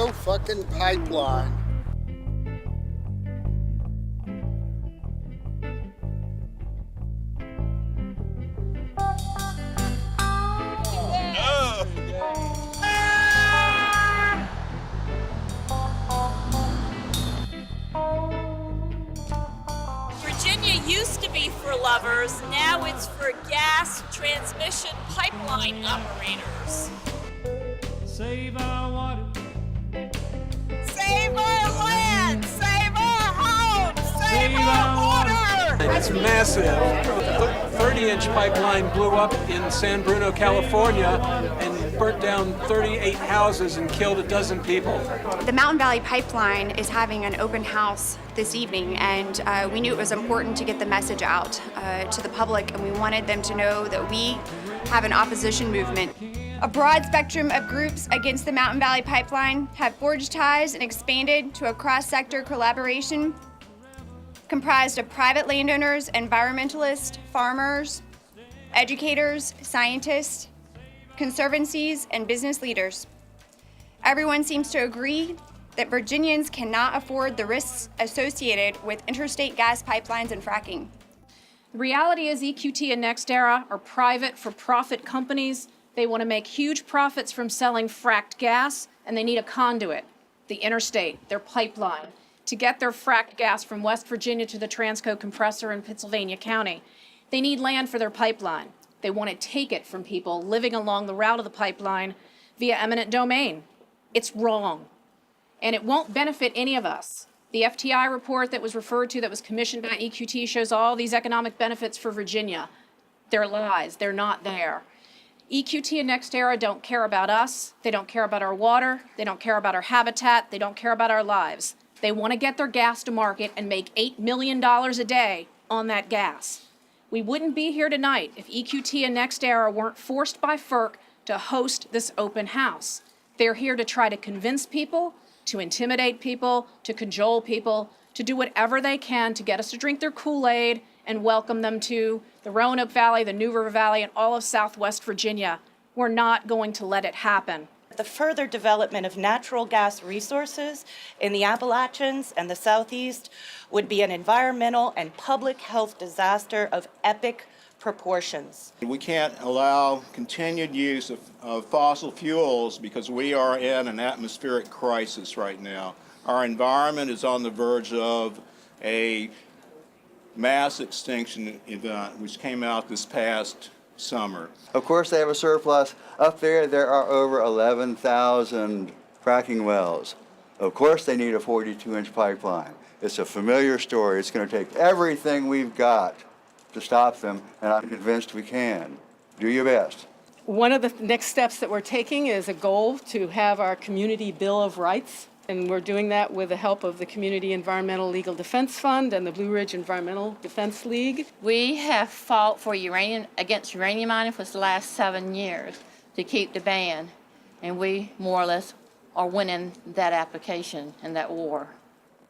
no fucking pipeline. Virginia used to be for lovers, now it's for gas transmission pipeline operators. Save our water. Save our land! Save our homes! Save our water! It's massive. A 30-inch pipeline blew up in San Bruno, California, and burnt down 38 houses and killed a dozen people. The Mountain Valley Pipeline is having an open house this evening, and we knew it was important to get the message out to the public, and we wanted them to know that we have an opposition movement. A broad spectrum of groups against the Mountain Valley Pipeline have forged ties and expanded to a cross-sector collaboration comprised of private landowners, environmentalists, farmers, educators, scientists, conservancies, and business leaders. Everyone seems to agree that Virginians cannot afford the risks associated with interstate gas pipelines and fracking. The reality is EQT and NextEra are private for-profit companies. They want to make huge profits from selling fracked gas, and they need a conduit, the interstate, their pipeline, to get their fracked gas from West Virginia to the Transco compressor in Pennsylvania County. They need land for their pipeline. They want to take it from people living along the route of the pipeline via eminent domain. It's wrong, and it won't benefit any of us. The FTI report that was referred to that was commissioned by EQT shows all these economic benefits for Virginia. They're lies. They're not there. EQT and NextEra don't care about us. They don't care about our water. They don't care about our habitat. They don't care about our lives. They want to get their gas to market and make $8 million a day on that gas. We wouldn't be here tonight if EQT and NextEra weren't forced by FERC to host this open house. They're here to try to convince people, to intimidate people, to cajole people, to do whatever they can to get us to drink their Kool-Aid and welcome them to the Roanoke Valley, the New River Valley, and all of Southwest Virginia. We're not going to let it happen. The further development of natural gas resources in the Appalachians and the Southeast would be an environmental and public health disaster of epic proportions. We can't allow continued use of fossil fuels because we are in an atmospheric crisis right now. Our environment is on the verge of a mass extinction event, which came out this past summer. Of course, they have a surplus. Up there are over 11,000 fracking wells. Of course, they need a 42-inch pipeline. It's a familiar story. It's going to take everything we've got to stop them, and I'm convinced we can. Do your best. One of the next steps that we're taking is a goal to have our Community Bill of Rights, and we're doing that with the help of the Community Environmental Legal Defense Fund and the Blue Ridge Environmental Defense League. We have fought for against uranium mining for the last 7 years to keep the ban, and we more or less are winning that application and that war.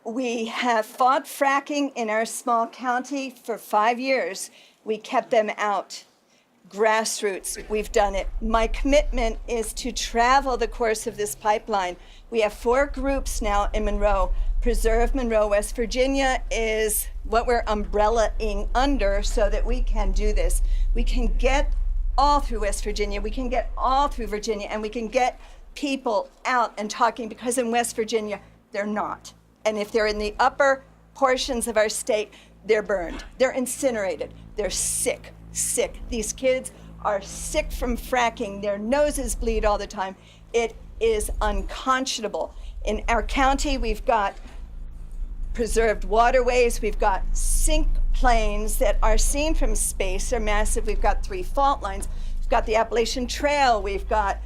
We have fought fracking in our small county for 5 years. We kept them out. Grassroots, we've done it. My commitment is to travel the course of this pipeline. We have 4 groups now in Monroe. Preserve Monroe, West Virginia is what we're umbrella-ing under so that we can do this. We can get all through West Virginia, we can get all through Virginia, and we can get people out and talking, because in West Virginia, they're not. And if they're in the upper portions of our state, they're burned, they're incinerated, they're sick. These kids are sick from fracking. Their noses bleed all the time. It is unconscionable. In our county, we've got preserved waterways. We've got sink planes that are seen from space. They're massive. We've got 3 fault lines. We've got the Appalachian Trail. We've got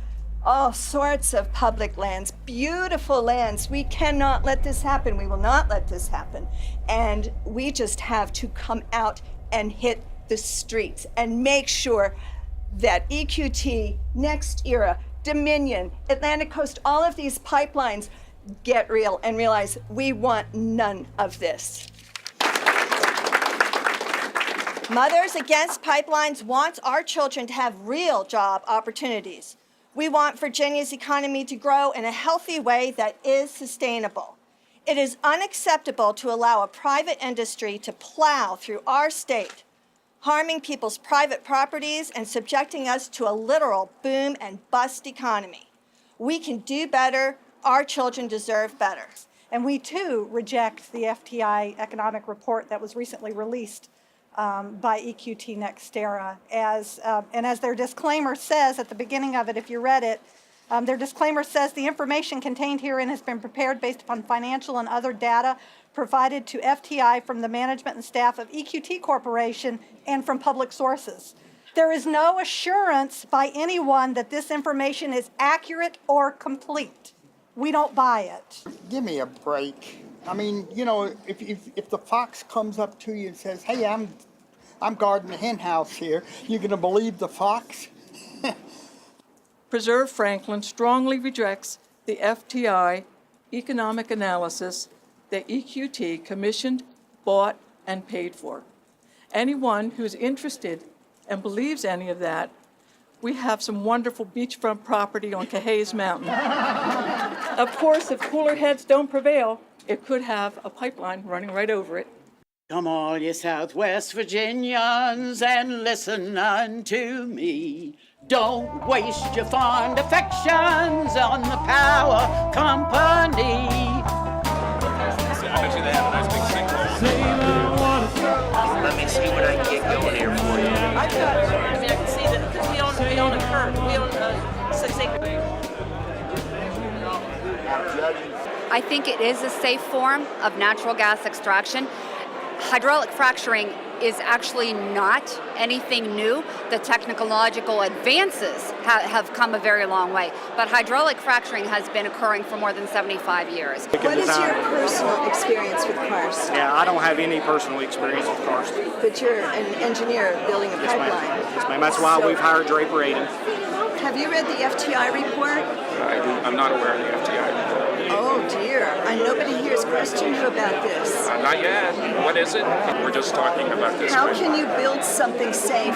all sorts of public lands, beautiful lands. We cannot let this happen. We will not let this happen. And we just have to come out and hit the streets and make sure that EQT, NextEra, Dominion, Atlantic Coast, all of these pipelines get real and realize we want none of this. Mothers Against Pipelines wants our children to have real job opportunities. We want Virginia's economy to grow in a healthy way that is sustainable. It is unacceptable to allow a private industry to plow through our state, harming people's private properties and subjecting us to a literal boom and bust economy. We can do better. Our children deserve better. And we too reject the FTI economic report that was recently released by EQT NextEra. And as their disclaimer says at the beginning of it, if you read it, their disclaimer says the information contained herein has been prepared based upon financial and other data provided to FTI from the management and staff of EQT Corporation and from public sources. There is no assurance by anyone that this information is accurate or complete. We don't buy it. Give me a break. I mean, you know, if the fox comes up to you and says, hey, I'm guarding the hen house here, you gonna believe the fox? Preserve Franklin strongly rejects the FTI economic analysis that EQT commissioned, bought, and paid for. Anyone who's interested and believes any of that, we have some wonderful beachfront property on Cahays Mountain. Of course, if cooler heads don't prevail, it could have a pipeline running right over it. Come all ye Southwest Virginians and listen unto me. Don't waste your fond affections on the power company. I bet you they have a nice big sinkhole. Let me see what I can get going here for you. I can see that because we own a curve. We own a 6 acre. I think it is a safe form of natural gas extraction. Hydraulic fracturing is actually not anything new. The technological advances have come a very long way, but hydraulic fracturing has been occurring for more than 75 years. What is your personal experience with karst? Yeah, I don't have any personal experience with karst. But you're an engineer building a pipeline. Yes, ma'am. That's why we've hired Draper Aiden. Have you read the FTI report? I'm not aware of the FTI report. Oh dear, and nobody here has questioned you about this. Not yet. What is it? We're just talking about this. How can you build something safe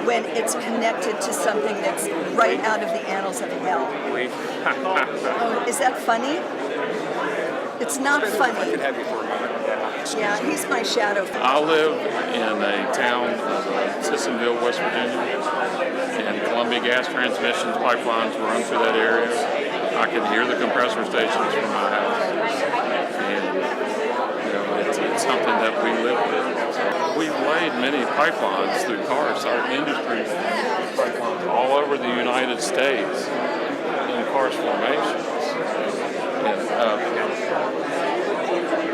when it's connected to something that's right out of the annals of hell? Oh, is that funny? It's not funny. I could have you for a moment. Yeah, he's my shadow. I live in a town of Sissonville, West Virginia, and Columbia Gas Transmission's pipelines run through that area. I can hear the compressor stations from my house, and you know, it's something that we live with. We've laid many pipelines through karst, our industry pipelines all over the United States in karst formations.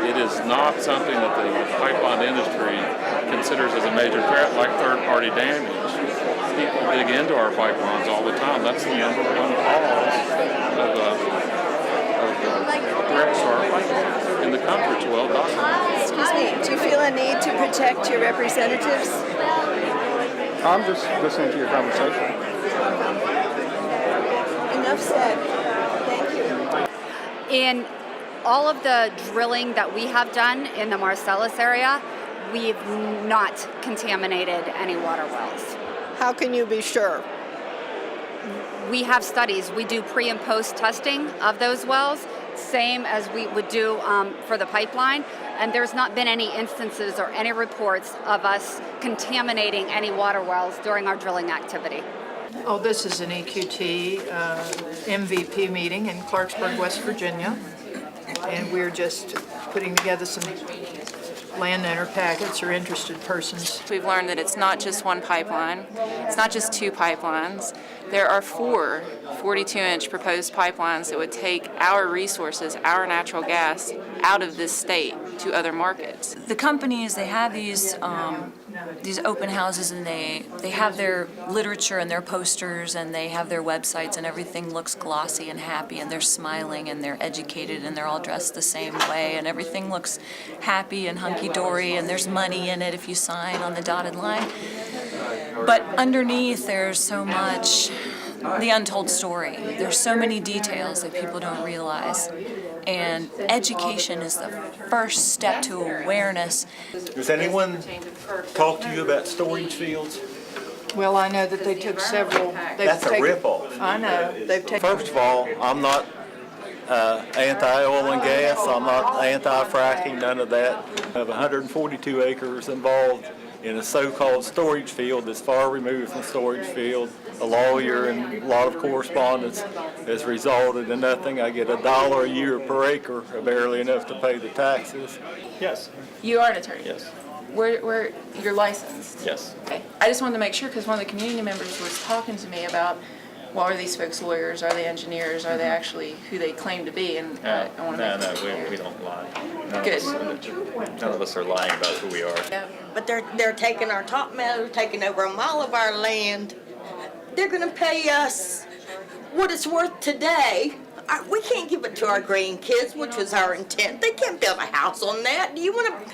It is not something that the pipeline industry considers as a major threat, like third-party damage. People dig into our pipelines all the time. That's the number one cause of threats to our pipelines in the country. It's well documented. Excuse me, do you feel a need to protect your representatives? I'm just listening to your conversation. Enough said. Thank you. In all of the drilling that we have done in the Marcellus area, we've not contaminated any water wells. How can you be sure? We have studies. We do pre and post testing of those wells, same as we would do for the pipeline, and there's not been any instances or any reports of us contaminating any water wells during our drilling activity. Oh, this is an EQT MVP meeting in Clarksburg, West Virginia, and we're just putting together some landowner packets or interested persons. We've learned that it's not just one pipeline, it's not just two pipelines. There are 4 42-inch proposed pipelines that would take our resources, our natural gas, out of this state to other markets. The companies, they have these open houses, and they have their literature and their posters, and they have their websites, and everything looks glossy and happy, and they're smiling and they're educated and they're all dressed the same way, and everything looks happy and hunky-dory, and there's money in it if you sign on the dotted line. But underneath, there's so much, the untold story. There's so many details that people don't realize. And education is the first step to awareness. Does anyone talk to you about storage fields? Well, I know that they took several. That's a ripoff. I know. They've taken. First of all, I'm not anti-oil and gas. I'm not anti-fracking, none of that. I have 142 acres involved in a so-called storage field that's far removed from storage field. A lawyer and a lot of correspondence has resulted in nothing. I get $1 a year per acre, barely enough to pay the taxes. Yes. You are an attorney? Yes. Where you're licensed? Yes. Okay. I just wanted to make sure, because one of the community members was talking to me about, well, are these folks lawyers? Are they engineers? Are they actually who they claim to be? And I want to make No, we don't lie. Good. None of us are lying about who we are. But they're taking our top meadow, taking over a mile of our land. They're going to pay us what it's worth today. We can't give it to our grandkids, which was our intent. They can't build a house on that. Do you want to?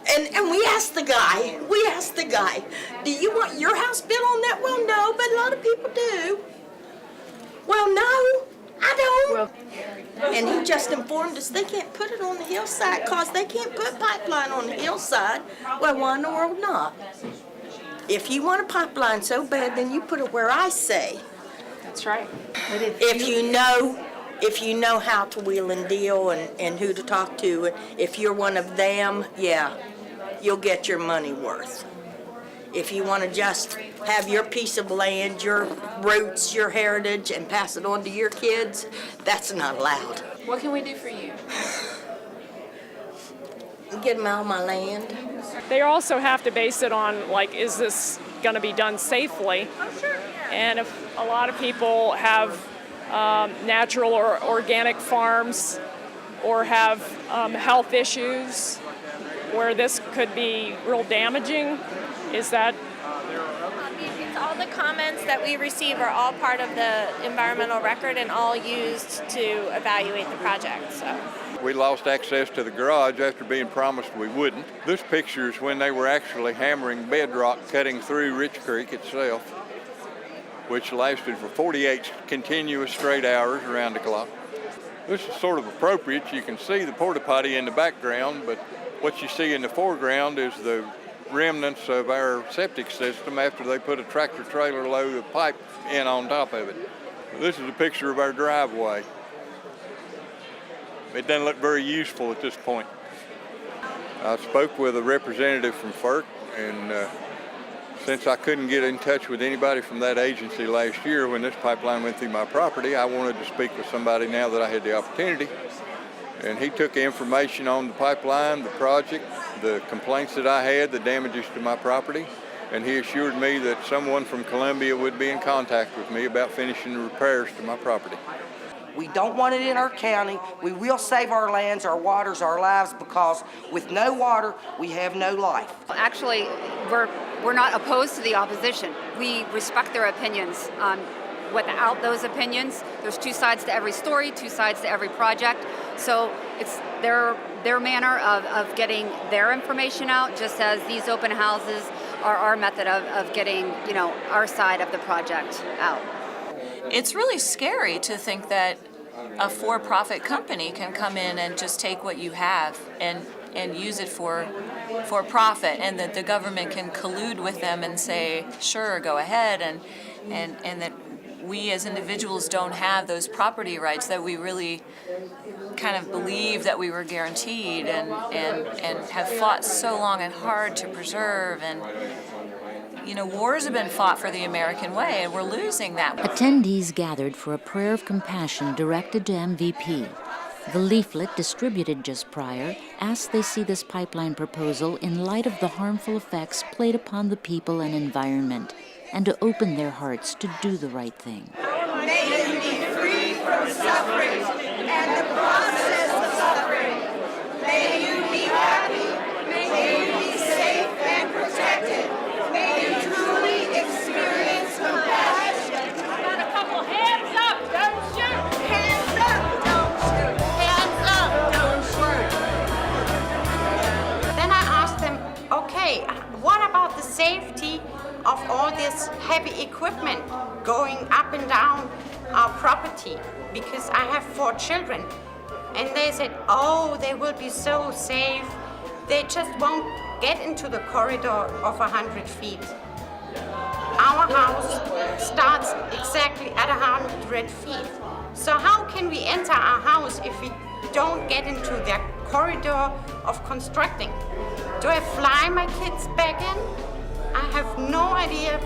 And we asked the guy, do you want your house built on that? Well, no, but a lot of people do. Well, no, I don't. And he just informed us they can't put it on the hillside because they can't put pipeline on the hillside. Well, why in the world not? If you want a pipeline so bad, then you put it where I say. That's right. If you know how to wheel and deal and who to talk to, if you're one of them, yeah, you'll get your money worth. If you want to just have your piece of land, your roots, your heritage, and pass it on to your kids, that's not allowed. What can we do for you? Get them out of my land. They also have to base it on, like, is this going to be done safely? Oh, sure. And if a lot of people have natural or organic farms or have health issues where this could be real damaging, is that? It's all the comments that we receive are all part of the environmental record and all used to evaluate the project. So. We lost access to the garage after being promised we wouldn't. This picture is when they were actually hammering bedrock cutting through Rich Creek itself, which lasted for 48 continuous straight hours around the clock. This is sort of appropriate. You can see the porta potty in the background, but what you see in the foreground is the remnants of our septic system after they put a tractor trailer load of pipe in on top of it. This is a picture of our driveway. It doesn't look very useful at this point. I spoke with a representative from FERC, and since I couldn't get in touch with anybody from that agency last year when this pipeline went through my property, I wanted to speak with somebody now that I had the opportunity. And he took information on the pipeline, the project, the complaints that I had, the damages to my property, and he assured me that someone from Columbia would be in contact with me about finishing the repairs to my property. We don't want it in our county. We will save our lands, our waters, our lives, because with no water, we have no life. Actually, we're not opposed to the opposition. We respect their opinions. Without those opinions, there's two sides to every story, two sides to every project. So it's their manner of getting their information out, just as these open houses are our method of getting, our side of the project out. It's really scary to think that a for-profit company can come in and just take what you have and use it for profit, and that the government can collude with them and say, sure, go ahead, and that we as individuals don't have those property rights that we really kind of believe that we were guaranteed and have fought so long and hard to preserve. And wars have been fought for the American way, and we're losing that. Attendees gathered for a prayer of compassion directed to MVP. The leaflet distributed just prior asked they see this pipeline proposal in light of the harmful effects played upon the people and environment, and to open their hearts to do the right thing. May you be free from suffering and the process of suffering. May you be happy. May you be safe and protected. May you truly experience compassion. Got a couple hands up, don't shoot. Hands up, don't shoot. Hands up, don't shoot. Then I asked them, okay, what about the safety of all this heavy equipment going up and down our property? Because I have 4 children. And they said, oh, they will be so safe. They just won't get into the corridor of 100 feet. Our house starts exactly at 100 feet. So how can we enter our house if we don't get into their corridor of constructing? Do I fly my kids back in? I have no idea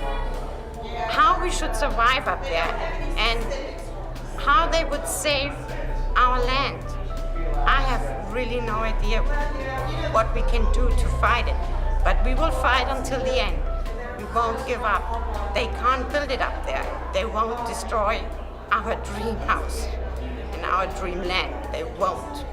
how we should survive up there and how they would save our land. I have really no idea what we can do to fight it, but we will fight until the end. We won't give up. They can't build it up there. They won't destroy our dream house and our dream land. They won't.